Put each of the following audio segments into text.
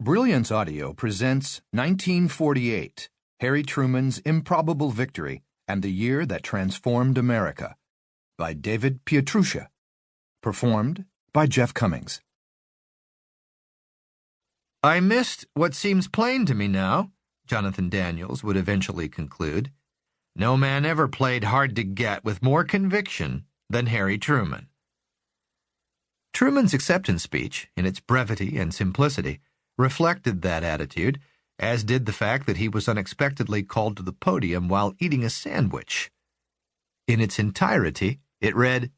Brilliance Audio presents 1948, Harry Truman's Improbable Victory and the Year That Transformed America by David Pietrusza. Performed by Jeff Cummings. I missed what seems plain to me now, Jonathan Daniels would eventually conclude. No man ever played hard to get with more conviction than Harry Truman. Truman's acceptance speech, in its brevity and simplicity, reflected that attitude, as did the fact that he was unexpectedly called to the podium while eating a sandwich. In its entirety, it read,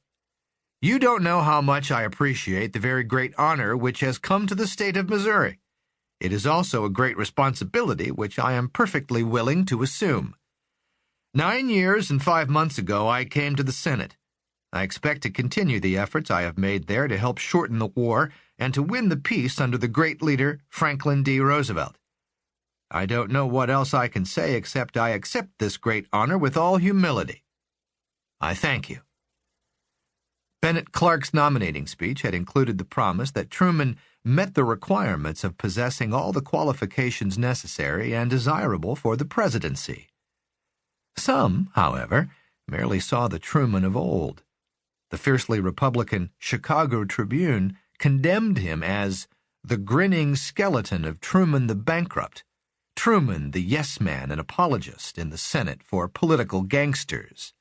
"You don't know how much I appreciate the very great honor which has come to the state of Missouri. It is also a great responsibility which I am perfectly willing to assume. 9 years and 5 months ago I came to the Senate. I expect to continue the efforts I have made there to help shorten the war and to win the peace under the great leader, Franklin D. Roosevelt. I don't know what else I can say except I accept this great honor with all humility. I thank you." Bennett Clark's nominating speech had included the promise that Truman met the requirements of possessing all the qualifications necessary and desirable for the presidency. Some, however, merely saw the Truman of old. The fiercely Republican Chicago Tribune condemned him as the grinning skeleton of Truman the bankrupt, Truman the yes-man and apologist in the Senate for political gangsters.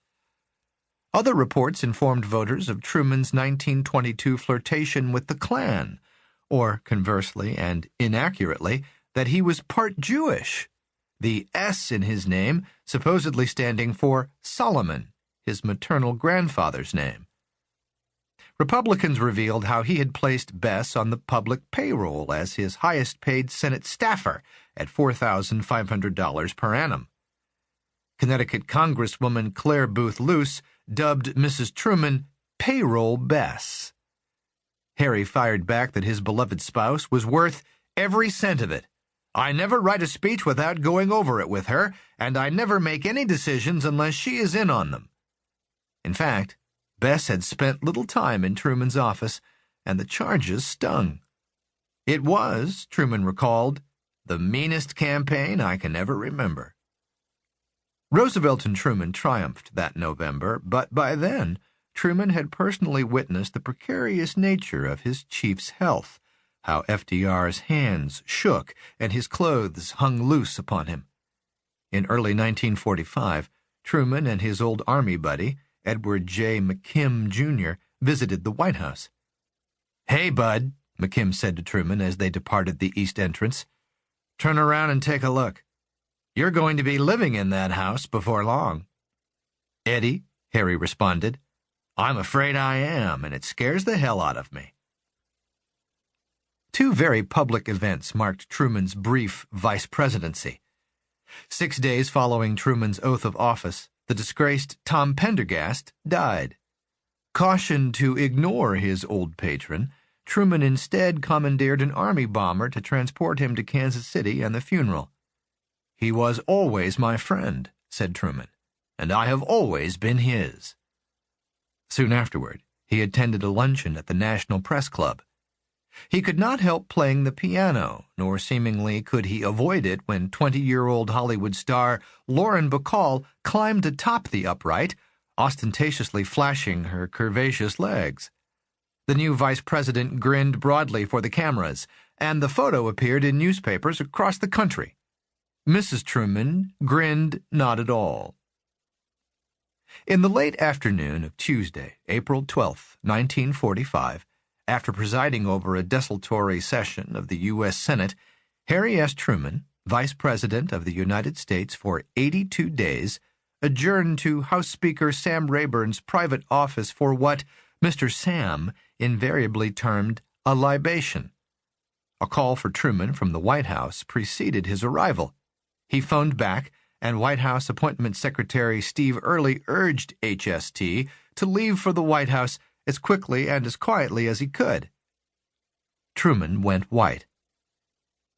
Other reports informed voters of Truman's 1922 flirtation with the Klan, or conversely and inaccurately, that he was part Jewish, the S in his name supposedly standing for Solomon, his maternal grandfather's name. Republicans revealed how he had placed Bess on the public payroll as his highest-paid Senate staffer at $4,500 per annum. Connecticut Congresswoman Claire Booth Luce dubbed Mrs. Truman Payroll Bess. Harry fired back that his beloved spouse was worth every cent of it. "I never write a speech without going over it with her, and I never make any decisions unless she is in on them." In fact, Bess had spent little time in Truman's office, and the charges stung. It was, Truman recalled, the meanest campaign I can ever remember. Roosevelt and Truman triumphed that November, but by then, Truman had personally witnessed the precarious nature of his chief's health, how FDR's hands shook and his clothes hung loose upon him. In early 1945, Truman and his old Army buddy, Edward J. McKim, Jr., visited the White House. "Hey, Bud," McKim said to Truman as they departed the east entrance, "turn around and take a look. You're going to be living in that house before long." "Eddie," Harry responded, "I'm afraid I am, and it scares the hell out of me." Two very public events marked Truman's brief vice presidency. 6 days following Truman's oath of office, the disgraced Tom Pendergast died. Cautioned to ignore his old patron, Truman instead commandeered an Army bomber to transport him to Kansas City and the funeral. "He was always my friend," said Truman, "and I have always been his." Soon afterward, he attended a luncheon at the National Press Club. He could not help playing the piano, nor seemingly could he avoid it when 20-year-old Hollywood star Lauren Bacall climbed atop the upright, ostentatiously flashing her curvaceous legs. The new vice president grinned broadly for the cameras, and the photo appeared in newspapers across the country. Mrs. Truman grinned not at all. In the late afternoon of Tuesday, April 12, 1945, after presiding over a desultory session of the U.S. Senate, Harry S. Truman, Vice President of the United States for 82 days, adjourned to House Speaker Sam Rayburn's private office for what Mr. Sam invariably termed a libation. A call for Truman from the White House preceded his arrival. He phoned back, and White House Appointment Secretary Steve Early urged HST to leave for the White House as quickly and as quietly as he could. Truman went white.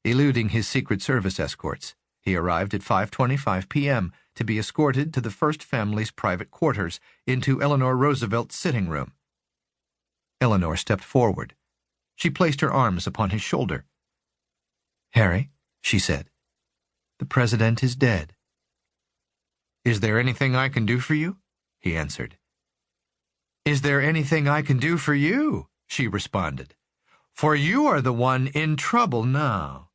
Eluding his Secret Service escorts, he arrived at 5:25 p.m. to be escorted to the First Family's private quarters into Eleanor Roosevelt's sitting room. Eleanor stepped forward. She placed her arms upon his shoulder. "Harry," she said, "the president is dead." "Is there anything I can do for you?" he answered. "Is there anything I can do for you?" she responded. "For you are the one in trouble now."